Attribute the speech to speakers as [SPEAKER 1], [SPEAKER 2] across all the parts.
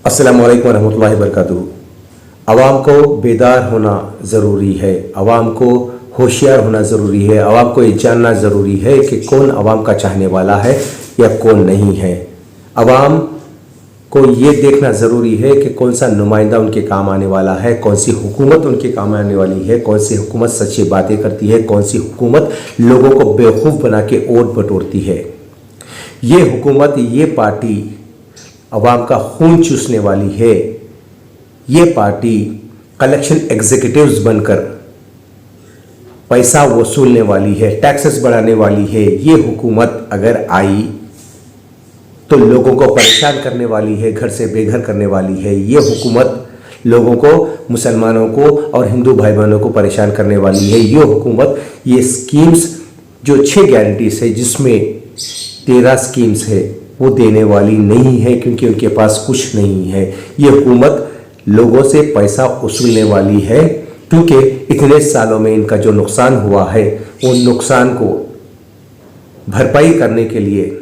[SPEAKER 1] अस्सलामु अलैकुम वरहमतुल्लाहि वबरकातुहू। आवाम को बेदार होना ज़रूरी है, आवाम को होशियार होना ज़रूरी है, आवाम को ये जानना ज़रूरी है कि कौन आवाम का चाहने वाला है या कौन नहीं है। आवाम को ये देखना ज़रूरी है कि कौन सा नुमाइंदा उनके काम आने वाला है, कौन सी हुकूमत उनके काम आने वाली है, कौन सी हुकूमत सच्ची बातें करती है, कौन सी हुकूमत लोगों को बेवकूफ़ बना के वोट बटोरती है। ये हुकूमत, ये पार्टी अवाम का खून चूसने वाली है। ये पार्टी कलेक्शन एग्जीक्यूटिव्स बनकर पैसा वसूलने वाली है, टैक्सेस बढ़ाने वाली है। ये हुकूमत अगर आई तो लोगों को परेशान करने वाली है, घर से बेघर करने वाली है। ये हुकूमत लोगों को, मुसलमानों को और हिंदू भाई बहनों को परेशान करने वाली है। ये हुकूमत, ये स्कीम्स जो 6 गारंटीज है जिसमें 13 स्कीम्स है वो देने वाली नहीं है, क्योंकि उनके पास कुछ नहीं है। ये हुकूमत लोगों से पैसा वसूलने वाली है, क्योंकि इतने सालों में इनका जो नुकसान हुआ है वो नुकसान को भरपाई करने के लिए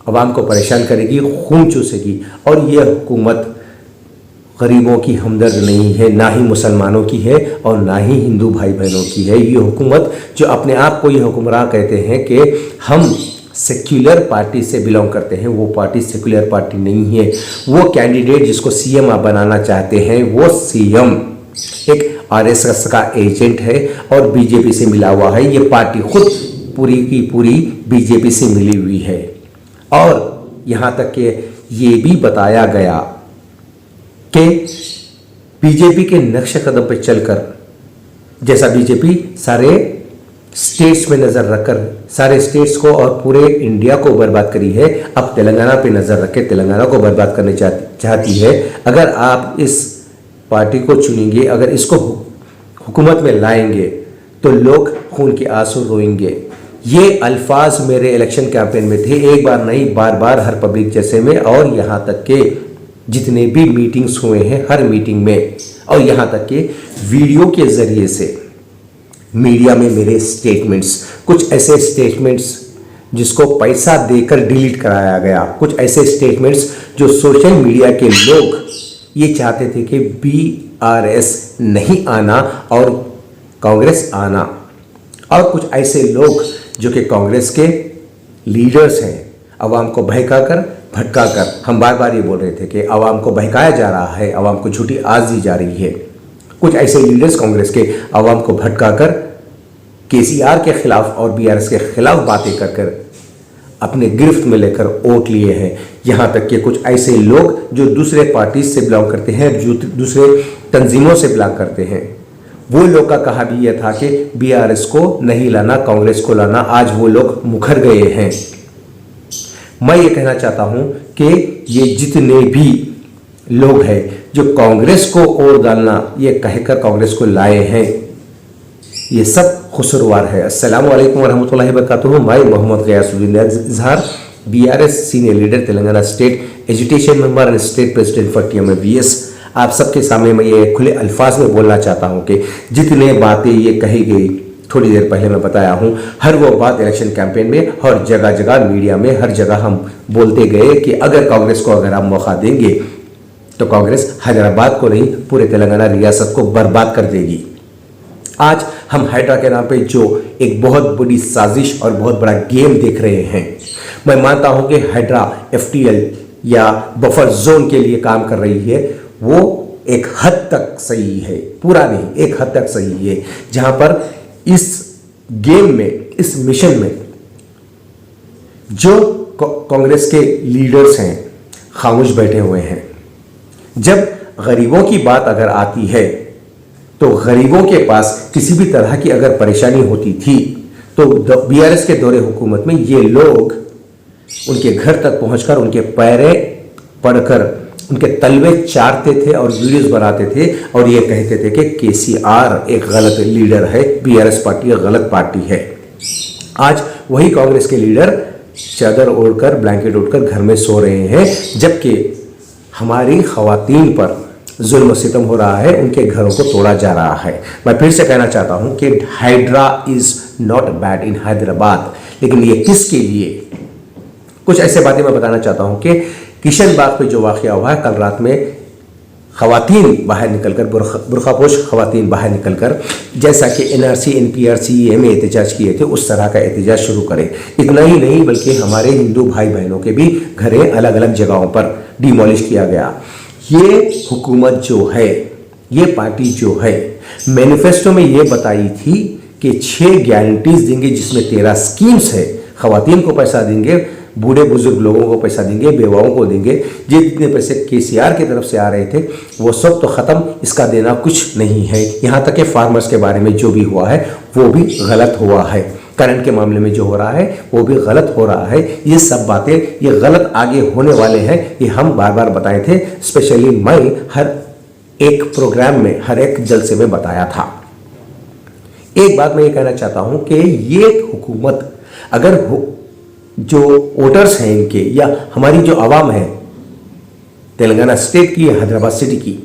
[SPEAKER 1] अवाम को परेशान करेगी, खून चूसेगी। और ये हुकूमत गरीबों की हमदर्द नहीं है, ना ही मुसलमानों की है और ना ही हिंदू भाई बहनों की है। ये हुकूमत जो अपने आप को ये हुक्मरान कहते हैं कि हम सेक्युलर पार्टी से बिलोंग करते हैं, वो पार्टी सेक्युलर पार्टी नहीं है। वो कैंडिडेट जिसको सीएम आप बनाना चाहते हैं वो सीएम एक आरएसएस का एजेंट है और बीजेपी से मिला हुआ है। ये पार्टी खुद पूरी की पूरी बीजेपी से मिली हुई है। और यहाँ तक कि ये भी बताया गया कि बीजेपी के नक्शे कदम पर चलकर, जैसा बीजेपी सारे स्टेट्स में नज़र रखकर सारे स्टेट्स को और पूरे इंडिया को बर्बाद करी है, अब तेलंगाना पे नज़र रख के तेलंगाना को बर्बाद करने चाहती है। अगर आप इस पार्टी को चुनेंगे, अगर इसको हुकूमत में लाएंगे तो लोग खून के आंसू रोएंगे। ये अल्फाज मेरे इलेक्शन कैंपेन में थे, एक बार नहीं बार बार हर पब्लिक जैसे में, और यहाँ तक के जितने भी मीटिंग्स हुए हैं हर मीटिंग में, और यहाँ तक के वीडियो के ज़रिए से मीडिया में मेरे स्टेटमेंट्स, कुछ ऐसे स्टेटमेंट्स जिसको पैसा देकर डिलीट कराया गया, कुछ ऐसे स्टेटमेंट्स जो सोशल मीडिया के लोग ये चाहते थे कि बीआरएस नहीं आना और कांग्रेस आना, और कुछ ऐसे लोग जो कि कांग्रेस के लीडर्स हैं, आवाम को बहकाकर भटकाकर, हम बार बार ये बोल रहे थे कि आवाम को बहकाया जा रहा है, आवाम को झूठी आस दी जा रही है। कुछ ऐसे लीडर्स कांग्रेस के आवाम को भटकाकर केसीआर के खिलाफ और बीआरएस के खिलाफ बातें कर अपने गिरफ्त में लेकर वोट लिए हैं। यहाँ तक कि कुछ ऐसे लोग जो दूसरे पार्टी से बिलोंग करते हैं, जो दूसरे तंजीमों से बिलोंग करते हैं, वो लोग का कहा भी यह था कि बीआरएस को नहीं लाना, कांग्रेस को लाना। आज वो लोग मुखर गए हैं। मैं ये कहना चाहता हूँ कि ये जितने भी लोग हैं जो कांग्रेस को वोट डालना ये कहकर कांग्रेस को लाए हैं, ये सब खुसरवार है। अस्सलामु अलैकुम वरहमतुल्लाहि वबरकातुहू। मैं Mohammed Ghiyasuddin Izhar, BRS senior leader, Telangana state education member and state president for TMAVS. आप सबके सामने मैं ये खुले अल्फाज में बोलना चाहता हूँ कि जितने बातें ये कही गई थोड़ी देर पहले मैं बताया हूँ, हर वो बात इलेक्शन कैंपेन में हर जगह जगह मीडिया में हर जगह हम बोलते गए कि अगर कांग्रेस को अगर आप मौका देंगे तो कांग्रेस हैदराबाद को नहीं पूरे तेलंगाना रियासत को बर्बाद कर देगी। आज हम हाइड्रा के नाम पे जो एक बहुत बड़ी साजिश और बहुत बड़ा गेम देख रहे हैं, मैं मानता हूं कि हाइड्रा एफटीएल या बफर जोन के लिए काम कर रही है, वो एक हद तक सही है, पूरा नहीं, एक हद तक सही है। जहां पर इस गेम में, इस मिशन में जो कांग्रेस के लीडर्स हैं खामोश बैठे हुए हैं। जब गरीबों की बात अगर आती है तो गरीबों के पास किसी भी तरह की अगर परेशानी होती थी तो बीआरएस के दौरे हुकूमत में ये लोग उनके घर तक पहुंचकर उनके पैरे पड़कर उनके तलवे चाटते थे और वीडियोस बनाते थे और ये कहते थे कि केसीआर एक गलत लीडर है, बीआरएस पार्टी एक गलत पार्टी है। आज वही कांग्रेस के लीडर चादर ओढ़कर, ब्लैंकेट ओढ़कर घर में सो रहे हैं, जबकि हमारी खवातीन पर जुल्म सितम हो रहा है, उनके घरों को तोड़ा जा रहा है। मैं फिर से कहना चाहता हूं कि hydra is not bad in Hyderabad, लेकिन ये किसके लिए, कुछ ऐसे बातें मैं बताना चाहता हूं कि किशन बाग पे जो वाकया हुआ है, कल रात में खवातीन बाहर निकलकर, बुरखापोश खवातीन बाहर निकलकर, जैसा कि एनआरसी एनपीआर में एहतजाज किए थे उस तरह का एहतजाज शुरू करें। इतना ही नहीं बल्कि हमारे हिंदू भाई बहनों के भी घरें अलग अलग जगहों पर डिमोलिश किया गया। ये हुकूमत जो है, ये पार्टी जो है, मैनिफेस्टो में ये बताई थी कि 6 गारंटीज देंगे जिसमें 13 स्कीम्स है। खवातीन को पैसा देंगे, बूढ़े बुजुर्ग लोगों को पैसा देंगे, बेवाओं को देंगे। जितने पैसे केसीआर की तरफ से आ रहे थे वो सब तो ख़त्म, इसका देना कुछ नहीं है। यहाँ तक कि फार्मर्स के बारे में जो भी हुआ है वो भी गलत हुआ है। करंट के मामले में जो हो रहा है वो भी गलत हो रहा है। ये सब बातें, ये गलत आगे होने वाले हैं, ये हम बार बार बताए थे। स्पेशली मैं हर एक प्रोग्राम में, हर एक जलसे में बताया था। एक बात मैं ये कहना चाहता हूं कि ये हुकूमत अगर जो वोटर्स हैं इनके, या हमारी जो आवाम है तेलंगाना स्टेट की या हैदराबाद सिटी की,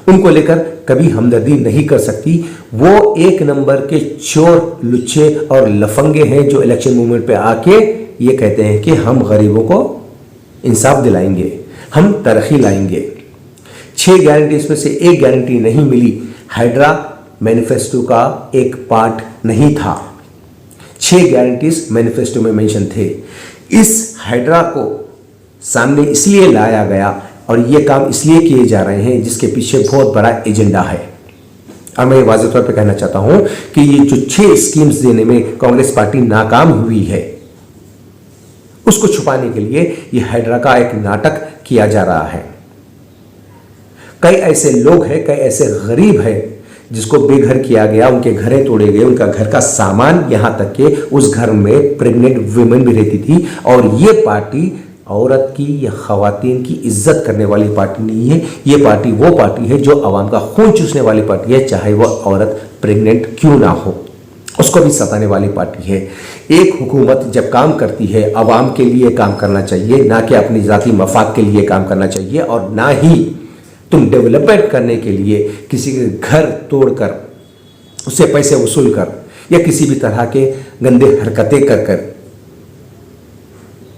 [SPEAKER 1] उनको लेकर कभी हमदर्दी नहीं कर सकती। वो एक नंबर के चोर, लुच्चे और लफंगे हैं जो इलेक्शन मूवमेंट पे आके ये कहते हैं कि हम गरीबों को इंसाफ दिलाएंगे, हम तरक्की लाएंगे। 6 गारंटीज में से एक गारंटी नहीं मिली, हाइड्रा मैनिफेस्टो का एक पार्ट नहीं था। 6 गारंटीज मैनिफेस्टो में मेंशन थे। इस हाइड्रा को सामने इसलिए लाया गया और ये काम इसलिए किए जा रहे हैं जिसके पीछे बहुत बड़ा एजेंडा है। और मैं वाज़ेह तौर पे कहना चाहता हूं कि ये जो 6 स्कीम्स देने में कांग्रेस पार्टी नाकाम हुई है, उसको छुपाने के लिए ये हाइड्रा का एक नाटक किया जा रहा है। कई ऐसे लोग हैं, कई ऐसे गरीब हैं जिसको बेघर किया गया, उनके घरें तोड़े गए, उनका घर का सामान, यहां तक कि उस घर में प्रेग्नेंट वुमेन भी रहती थी। और ये पार्टी औरत की या खवातीन की इज्जत करने वाली पार्टी नहीं है। ये पार्टी वो पार्टी है जो आवाम का खून चूसने वाली पार्टी है, चाहे वह औरत प्रेग्नेंट क्यों ना हो, उसको भी सताने वाली पार्टी है। एक हुकूमत जब काम करती है, आवाम के लिए काम करना चाहिए, ना कि अपनी जाती मफाद के लिए काम करना चाहिए। और ना ही तुम डेवलपमेंट करने के लिए किसी के घर तोड़कर, उससे पैसे वसूल कर, या किसी भी तरह के गंदे हरकतें कर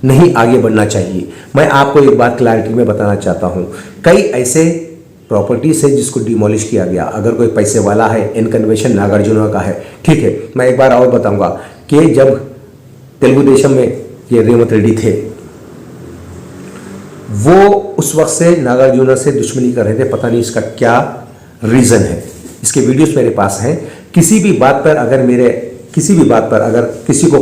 [SPEAKER 1] नहीं आगे बढ़ना चाहिए। मैं आपको एक बात क्लैरिटी में बताना चाहता हूं, कई ऐसे प्रॉपर्टीज है जिसको डिमोलिश किया गया। अगर कोई पैसे वाला है, इनकन्वेंशन नागार्जुन का है, ठीक है। मैं एक बार और बताऊंगा कि जब तेलुगु देशम में ये रेवंत रेड्डी थे, वो उस वक्त से नागार्जुन से दुश्मनी कर रहे थे। पता नहीं इसका क्या रीजन है, इसके वीडियोस मेरे पास हैं। किसी भी बात पर अगर किसी को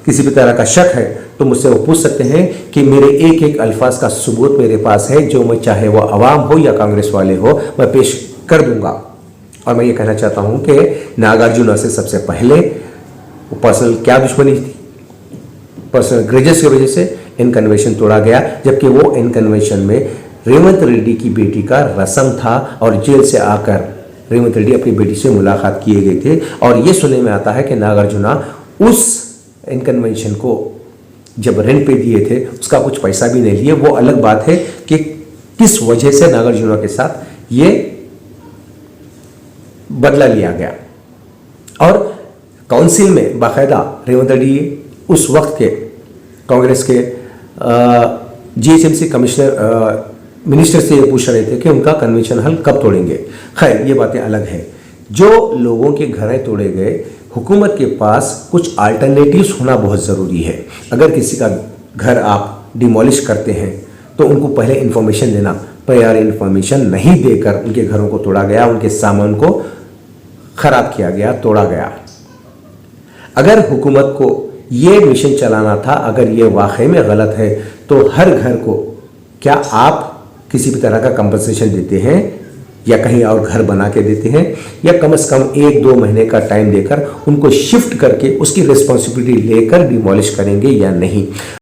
[SPEAKER 1] किसी भी तरह का शक है तो मुझसे वो पूछ सकते हैं कि मेरे एक एक अल्फाज का सबूत मेरे पास है, जो मैं चाहे वो आवाम हो या कांग्रेस वाले हो, मैं पेश कर दूंगा। और मैं ये कहना चाहता हूं कि नागार्जुन से सबसे पहले पर्सनल क्या दुश्मनी थी, पर्सनल ग्रेजेस की वजह से इनकन्वेंशन तोड़ा गया, जबकि वो इनकन्वेंशन में रेवंत रेड्डी की बेटी का रस्म था और जेल से आकर रेवंत रेड्डी अपनी बेटी से मुलाकात किए गए थे। और ये सुनने में आता है कि नागार्जुना उस इनकन्वेंशन को जब रेंट पे दिए थे उसका कुछ पैसा भी नहीं लिए। वो अलग बात है कि किस वजह से नागार्जुना के साथ ये बदला लिया गया। और काउंसिल में बाकायदा रेवंत रेड्डी उस वक्त के कांग्रेस के जीएचएमसी कमिश्नर मिनिस्टर से ये पूछ रहे थे कि उनका कन्वेंशन हॉल कब तोड़ेंगे। खैर ये बातें अलग हैं। जो लोगों के घर तोड़े गए, हुकूमत के पास कुछ अल्टरनेटिव्स होना बहुत ज़रूरी है। अगर किसी का घर आप डिमोलिश करते हैं तो उनको पहले इन्फॉर्मेशन देना, प्रायर इन्फॉर्मेशन नहीं देकर उनके घरों को तोड़ा गया, उनके सामान को खराब किया गया, तोड़ा गया। अगर हुकूमत को ये मिशन चलाना था, अगर ये वाकई में गलत है, तो हर घर को क्या आप किसी भी तरह का कंपनसेशन देते हैं या कहीं और घर बना के देते हैं, या कम से कम 1-2 महीने का टाइम देकर उनको शिफ्ट करके उसकी रिस्पॉन्सिबिलिटी लेकर डिमोलिश करेंगे या नहीं।